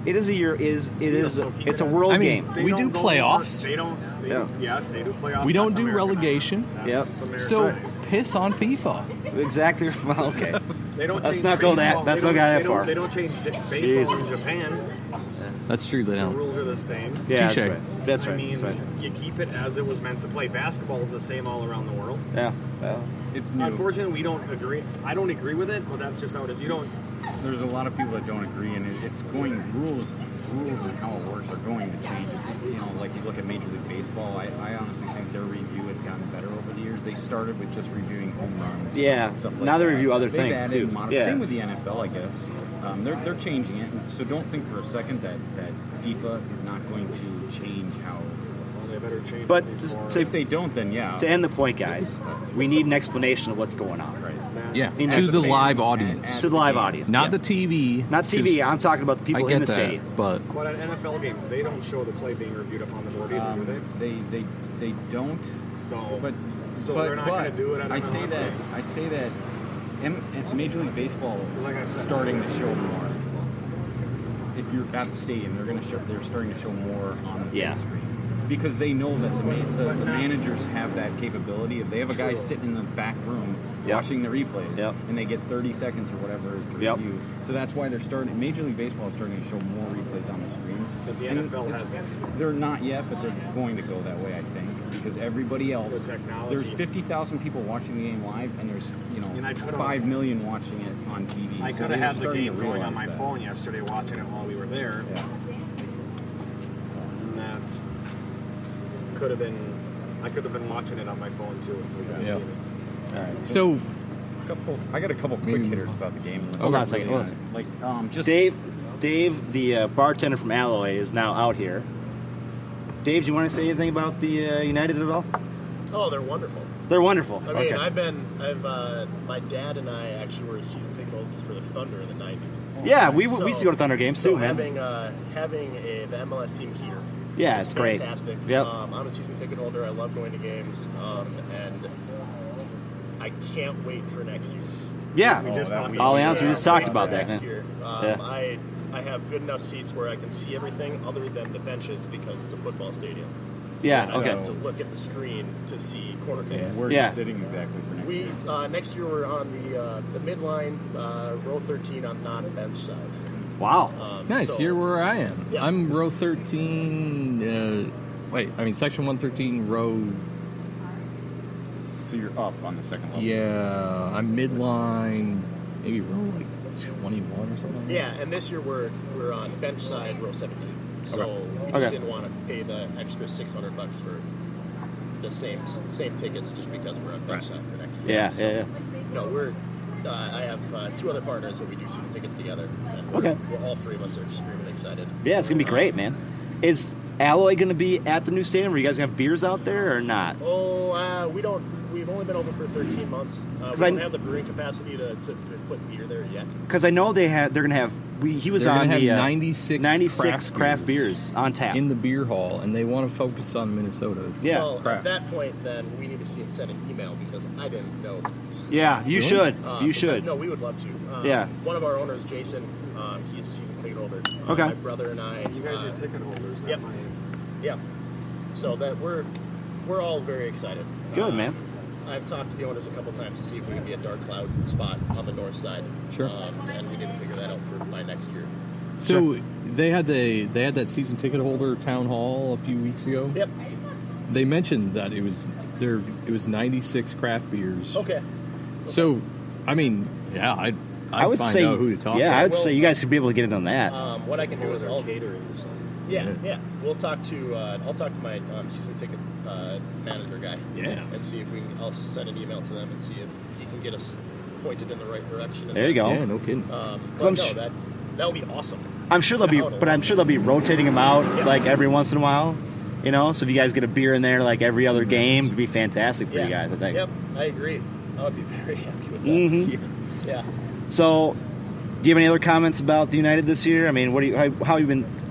It is a year. It's a world game. We do playoffs. Yes, they do playoffs. We don't do relegation. Yep. So piss on FIFA. Exactly. Well, okay. They don't. Let's not go that. Let's not go that far. They don't change baseball in Japan. That's true. They The don't. rules are the same. Yeah, Touche. that's right. That's right. I mean, That's right. you keep it as it was meant to play. Basketball is the same all around the world. Yeah. Well, It's new. Unfortunately, we don't agree. I don't agree with it, but that's just how it is. You don't. There's a lot of people that don't agree, and it's going rules and how it works are going to change. It's just, like you look at Major League Baseball. I honestly think their review has gotten better over the years. They started with just reviewing home runs. Yeah. And stuff like Now they that. review other They've things, added too. Yeah. Same with the NFL, I guess. They're changing it, so don't think for a second that FIFA is not going to change how. Well, they better change. But it just before- to If they don't, then yeah. end the point, guys, we need an explanation of what's going on. Right. Yeah, Need to the an live Add- audience, add To the live audience. not Yeah. the TV. Not TV. I'm talking about the I people get in the that, stadium. but But at NFL games, they don't show the play being reviewed up on the board either, do they? They don't. So, But they're not going to do it at I MLS say that games. I say that Major League Baseball Like I is said, starting to show more. If you're at the stadium, they're starting to show more on the Yeah. big screen because they know that the managers have that capability. If they have a guy sitting in the back room Yep. watching the replays, Yep. and they get 30 seconds or whatever it is to Yep. review, so that's why they're starting. Major League Baseball is starting to show more replays on the screens. But the And NFL it's- hasn't. They're not yet, but they're going to go that way, I think, because everybody else. The technology. There's 50,000 people watching the game live, and there's And I could've- 5 million watching it on TV. I So could they're have had the starting game to going on realize my that. phone yesterday, watching it while we were there. Yeah. And that could have been. I could have been watching it on my phone too. If we got Yeah. seen it. All right. so I got a couple quick hitters about the game. Hold on a second, hold on a Like just Dave, the bartender from Alloy, is now out here. Dave, do you want to say anything about the United at all? Oh, they're wonderful. They're wonderful. I mean, okay. my dad and I actually were season ticket holders for the Thunder in the '90s. Yeah, we used to go to Thunder games too, man. Having the MLS team here, Yeah, is it's great. fantastic. Yep. I'm a season ticket holder. I love going to games, and I can't wait for next year. Yeah. We just talked I'll be about honest, we that. just talked Wait about for that. next Yeah. year. Yeah. I have good enough seats where I can see everything other than the benches because it's a football stadium. Yeah. And I Okay. have to look at the screen to see corner kicks. where are Yeah. you sitting exactly for next year? We next year we're on the midline, row 13 on non-bench side. Wow. nice. So- You're where I am. Yeah. I'm row 13. Section 113, row. So you're up on the second level. Yeah, I'm midline. Maybe row like 21 or something. Yeah, and this year we're on bench side, row 17. So we just Okay. didn't want to pay the extra $600 for the same tickets just because we're on bench side for next year. Yeah. No, we're. I have two other partners that we do season tickets together. And Okay. We're all three of us are extremely excited. Yeah, it's gonna be great, man. Is Alloy gonna be at the new stadium? Are you guys gonna have beers out there or not? We don't. We've only been open for 13 months. We 'Cause don't have the brewing capacity to put beer there yet. Because I know they're gonna have. He was They're on gonna have the 96 craft beers on tap. in the beer hall, and they want to focus on Minnesota. Yeah. Well, crap. at that point, then we need to send an email because I didn't know that. Yeah, you should. You Because, should. No, we would love to. Yeah. One of our owners, Jason, he's a season ticket holder. Okay. My brother and I. You guys are ticket holders. That Yep. might- Yeah. So that we're all very excited. Good, man. I've talked to the owners a couple times to see if we can be a dark cloud spot on the north side. Sure. And we didn't figure that out by next year. So they had that season ticket holder town hall a few weeks ago. Yep. They mentioned that it was 96 craft beers. Okay. So, I mean, yeah, I'd I would find say. out who to talk Yeah, to. I would say you guys should be able to get in on that. What I can do is I'll catering or something. Yeah. We'll talk to. I'll talk to my season ticket manager guy. Yeah. And see if I'll send an email to them and see if he can get us pointed in the right direction. There you go. Yeah, no kidding. But I'm no, sh- that would be awesome. I'm sure they'll be rotating them out like every once in a while. You know, so if you guys get a beer in there like every other game, it'd be fantastic for you guys. I think. Yep, I agree. I would be very happy with that. Mm-hmm. Yeah. So, do you have any other comments about the United this year? I mean,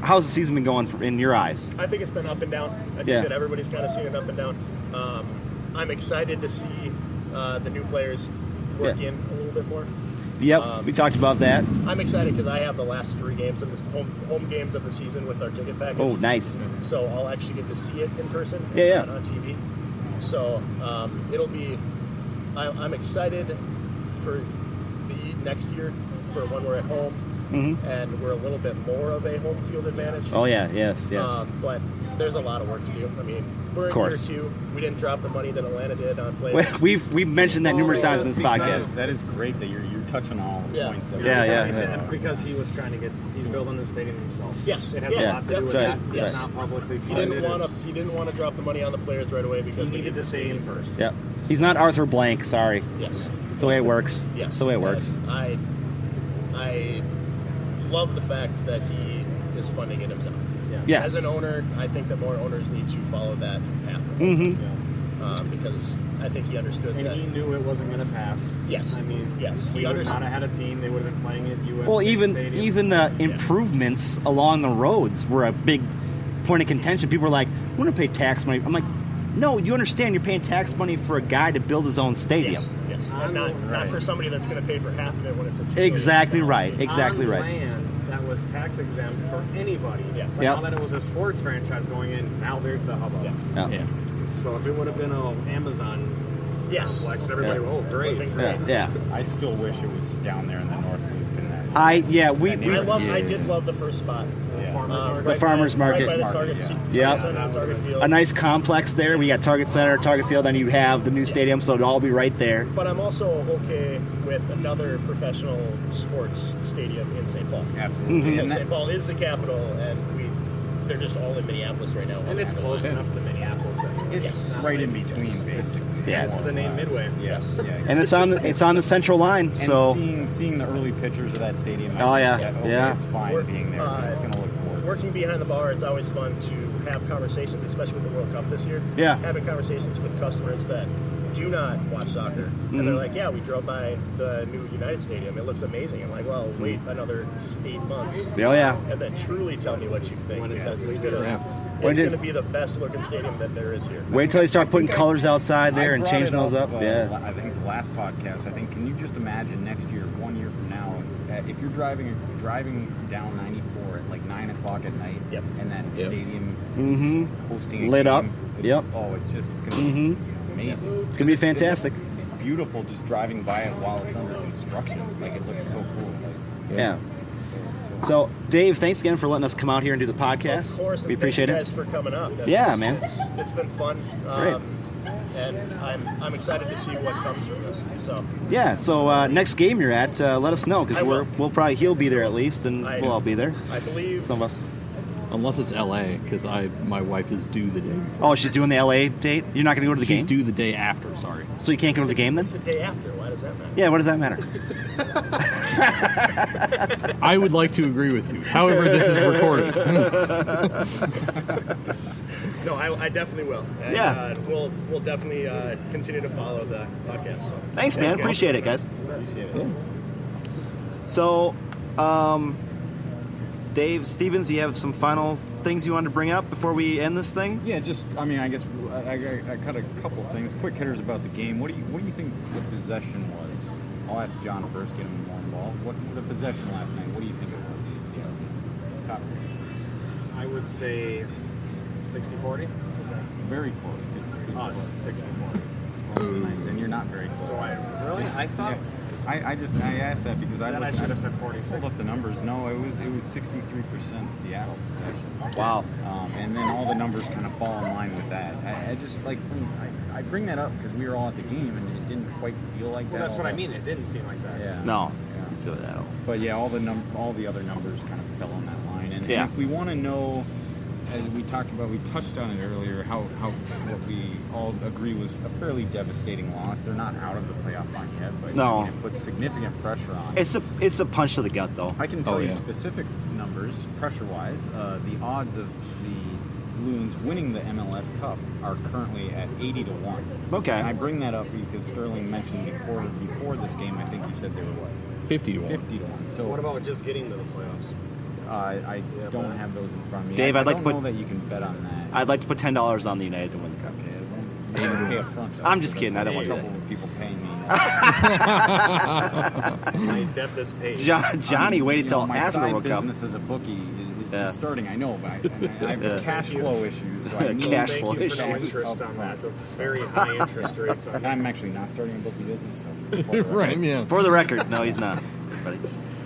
how's the season been going in your eyes? I think it's been up and down. I think that everybody's kind of seen it up and down. I'm excited to see the new players work in a little bit more. Yep, we talked about that. I'm excited because I have the last 3 games of the home games of the season with our ticket package. Oh, nice. So I'll actually get to see it in person, Yeah. not on TV. So it'll be. I'm excited for the next year for when we're at home, and we're a little bit more of a home field advantage. Oh yeah, yes. But there's a lot of work to do. I mean, we're in year 2. We didn't drop the money that Atlanta did on players. We've mentioned that numerous times in this podcast. That is great that you're touching on all the points. That Yeah. Because he was trying to he's building the stadium himself. Yes. It has a lot to do with that. Yes. It's not publicly He funded. didn't want to drop the money on the players right away because He needed the stadium first. Yeah, he's not Arthur Blank. Sorry. Yes. It's the way it works. Yes. It's the way it works. I love the fact that he is funding it himself. Yes. As an owner, I think that more owners need to follow that path. Because I think he understood And that. he knew it wasn't going to pass. Yes. I mean, Yes. he He would understood. not have had a team. They would have been playing at US Well, Stadium. even the improvements along the roads were a big point of contention. People were like, "We're going to pay tax money." I'm like, "No, you understand? You're paying tax money for a guy to build his own stadium." Yes. And not for somebody that's going to pay for half of it when it's a $2 million Exactly stadium. right. Exactly on right. land that was tax exempt for anybody. Yeah. But Yep. now that it was a sports franchise going in, now there's the hubbub. Yeah. So if it would have been an Amazon Yes. complex, everybody Yeah. would, great. Would've been great. Yeah. I still wish it was down there in the North Loop. In that I We did love the first spot. The farmers market. Right by the Target. Yeah. Target field. a nice complex there. We got Target Center, Target Field, and you have the new stadium, so it'll all be right there. But I'm also okay with another professional sports stadium in St. Paul. Absolutely. Mm-hmm. And that- St. Paul is the capital, and they're just all in Minneapolis right now. And it's close enough to Minneapolis. it's not right like- in between, basically. Yes. That's the name Midway. Yes. Yeah. And it's on the central line, And so seeing the early pictures of that stadium. Oh, yeah. Yeah. It's fine being there. But it's going to look gorgeous. Working behind the bar, it's always fun to have conversations, especially with the World Cup this year. Yeah. Having conversations with customers that do not watch soccer. And they're like, yeah, we drove by the new United Stadium. It looks amazing. I'm like, well, wait another 8 months. oh yeah. And then truly tell me what you think. Because it's When going does- to be the best looking stadium that there is here. Wait till they start putting colors outside there I and brought changing it those up. Yeah. I think the last podcast. Can you just imagine next year, 1 year from now, if you're driving down 94 at like 9 o'clock at night, Yep. and that stadium hosting a Lit game, up. Yep. Oh, it's just going to be amazing. It's gonna be fantastic. Beautiful, just driving by it while it's under construction. Like it looks so cool. Yeah. So, Dave, thanks again for letting us come out here and do the podcast. Of course, and We appreciate thank you it. guys for coming up. Yeah, man. It's been fun. Great. And I'm excited to see what comes from this. So Yeah. So next game you're at, let us know I because will. he'll be there at least, and we'll all be there. I believe Some of us. Unless it's LA, because my wife is due the day before. Oh, she's doing the LA date. You're not going to go to the She's game, due the day after, sorry. so you can't go to the game then. it's the day after. Why does that matter? Yeah. What does that matter? I would like to agree with you. However, this is recorded. No, I definitely will. And, Yeah. we'll definitely continue to follow the podcast. So. Thanks, man. Appreciate it, guys. Thanks. So, Dave Stevens, you have some final things you wanted to bring up before we end this thing? Yeah, I guess I cut a couple things, quick hitters about the game. What do you think the possession was? I'll ask John first, get him more involved. What the possession last night? What do you think it was? The Seattle team? Copy. I would say 60-40. Very close. Good Us, close. 60-40. Then you're not very close. So I thought I asked that because that I should have said 46. pulled up the numbers. No, it was 63% Seattle possession. Wow. And then all the numbers kind of fall in line with that. I just like I bring that up because we were all at the game and it didn't quite feel like that. Well, that's what I although- mean. It didn't seem like that. Yeah. No. Let's do that. But yeah, all the other numbers kind of fell on that line. And Yeah. if we want to know, as we touched on it earlier, how what we all agree was a fairly devastating loss. They're not out of the playoff hunt yet, but No. it puts significant pressure on. It's a punch to the gut, though. I can tell you yeah. specific numbers, pressure-wise. The odds of the Loons winning the MLS Cup are currently at 80-1. Okay. And I bring that up because Sterling mentioned before this game. I think you said they were what 50 to 1. 50-1. So What about just getting to the playoffs? I don't have those in front of me. Dave, I I'd like don't to put- know that you can bet on that. I'd like to put $10 on the United to win the cup. Okay, as long as pay up front. I'm just kidding. I don't want trouble that. with people paying me. My debt is paid. Johnny waited till my after the side World Cup. business as a bookie is Yeah. just starting. I know, but I have cash flow issues. So I need Cash Thank flow you for no issues. interest on that. The very high interest rates on that. I'm actually not starting a bookie business. So Right, yeah. For the record, no, he's not. Buddy.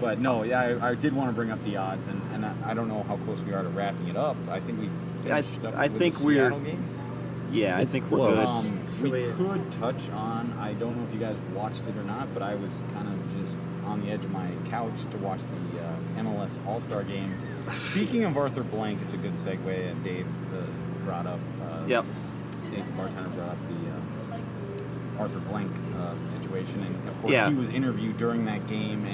But no, yeah, I did want to bring up the odds, and I don't know how close we are to wrapping it up. I think we finished up I with think the we're- Seattle game. Yeah, I It's think we're close. good. We could touch on, I don't know if you guys watched it or not, but I was kind of just on the edge of my couch to watch the MLS All-Star game. Speaking of Arthur Blank, it's a good segue, and Dave brought up, Yep. Dave the bartender brought up the Arthur Blank situation, and of course Yeah. he was interviewed during that game,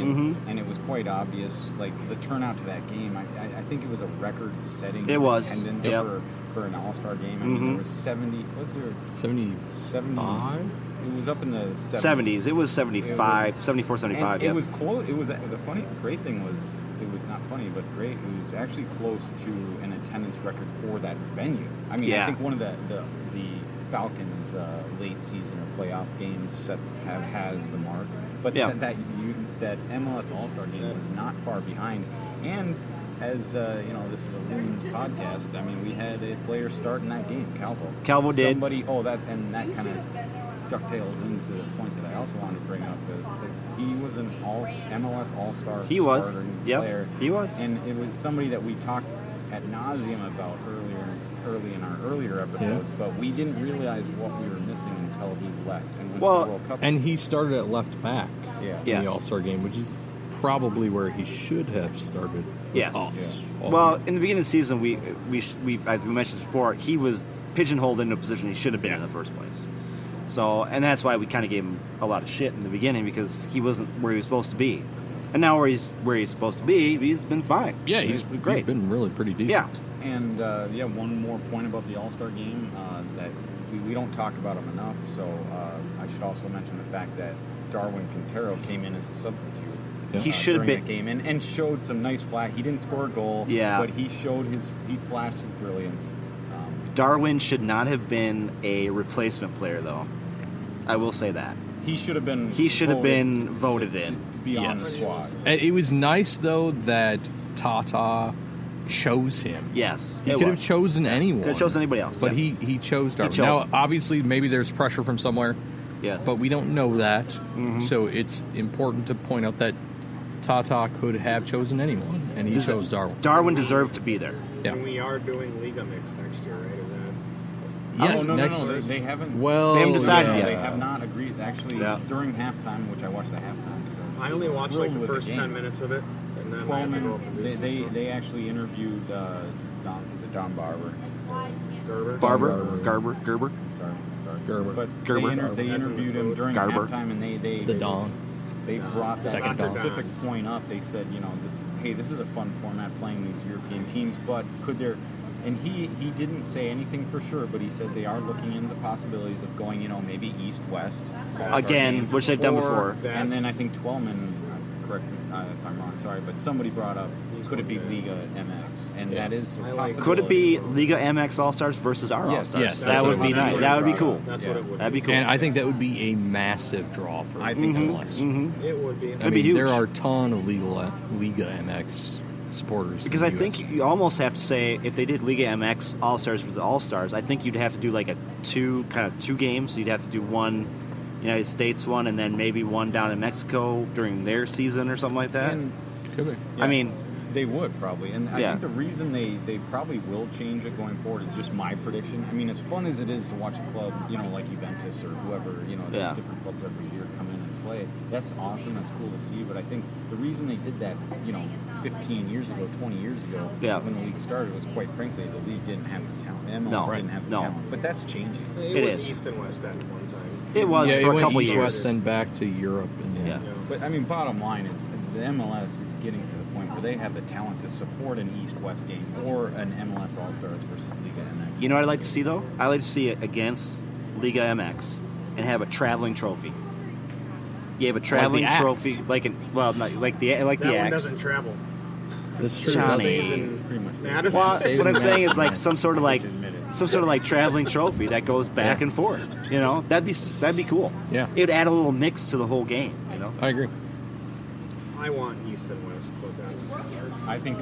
and it was quite obvious, like the turnout to that game. I think it was a record-setting It was, attendance yep. for an All-Star game. I mean, there was 70. What's there? 75? It was up in the 70s. It was 75, 74, 75. And Yep. it was close. It was the great thing was it was not funny, but great. It was actually close to an attendance record for that venue. I mean, Yeah. I think one of the Falcons' late season or playoff games has the mark, but Yeah. that MLS All-Star game was not far behind. And as this is a Loons podcast. I mean, we had a player start in that game, Calvo did. Somebody. That kind of ducktails into the point that I also wanted to bring up. Because he was an MLS All-Star. He was. starting Yep. player. He was. And it was somebody that we talked ad nauseum about early in our earlier episodes, but we didn't realize what we were missing until he left and went to the World Cup. And he started at left back Yeah. in Yes. the All-Star game, which is probably where he should have started. Yes. us. Well, in the beginning of the season, we as we mentioned before, he was pigeonholed into a position he should have been in the first place. So, and that's why we kind of gave him a lot of shit in the beginning because he wasn't where he was supposed to be. And now where he's supposed to be, he's been fine. Yeah, he's great. He's been really pretty decent. Yeah. And one more point about the All-Star game that we don't talk about him enough. So I should also mention the fact that Darwin Quintero came in as a substitute. Yeah. He should have during been. that game and showed some nice flash. He didn't score a goal, Yeah. but he flashed his brilliance. Darwin should not have been a replacement player, though. I will say that. He should have been. He should have been to voted in. be on the Yes. squad. It was nice, though, that Tata chose him. Yes. He it could was. have chosen anyone. Could have chosen anybody else. But yeah. he chose Darwin. chose Now, him. obviously, maybe there's pressure from somewhere, Yes. but we don't know that. So it's important to point out that Tata could have chosen anyone, and he chose Darwin. Darwin deserved to be there. Yeah. And we are doing Liga Mix next year, right? Is that? Yes, no, next. they haven't. Well, They haven't decided yeah. yet. They have not agreed. Actually, Yeah. during halftime, which I watched the halftime. So I only watched like the thrilled with first game. 10 minutes of it, and then I had to go up and do some stuff. They actually interviewed Don Barber. Gerber? Garber. Sorry. Gerber. But Gerber. they As in interviewed the him food. during Garber. halftime, and The Don. They brought that Second Don. specific point up. They said, this is a fun format playing these European teams, but could there? And he didn't say anything for sure, but he said they are looking into the possibilities of going, maybe east-west. Again, which they've done before. And then I think Twellman, correct me if I'm wrong, sorry, but somebody brought up, could it be Liga MX? And that is a possibility. Could it be Liga MX All-Stars versus our Yes, All-Stars? yes, that that's would what be it nice. was. That would be cool. That's what it would That'd be cool. And I think that would be a massive draw for I think so. MLS. Mm-hmm. It would be. I be mean, huge. there are a ton of Liga MX supporters. Because in I the think US. you almost have to say, if they did Liga MX All-Stars with the All-Stars, I think you'd have to do like two games. So you'd have to do one United States one, and then maybe one down in Mexico during their season or something like that. And, Could be. I mean, they would probably, and I Yeah. think the reason they probably will change it going forward is just my prediction. I mean, as fun as it is to watch a club, like Juventus or whoever, there's Yeah. different clubs every year come in and play. That's awesome. That's cool to see. But I think the reason they did that, 15 years ago, 20 years ago, Yeah. when the league started, was quite frankly the league didn't have the talent. The MLS No, didn't have the no. talent. But that's changing. It was is. East and West at one time. it was yeah, it for a went couple east, years. west, then back to Europe. And Yeah. But I mean, bottom line is the MLS is getting to the point where they have the talent to support an East-West game or an MLS All-Stars versus Liga MX. You know what I'd like to see, though? I'd like to see it against Liga MX and have a traveling trophy. You have a traveling axe. trophy, like the That one axe. doesn't travel. That's true. Johnny. And Pretty much. status. Well, Save what I'm the saying match, is like man. some sort of like traveling trophy that goes back Yeah. and forth. You know, that'd be cool. Yeah. It would add a little mix to the whole game. You know. I agree. I want East and West, but that's. I think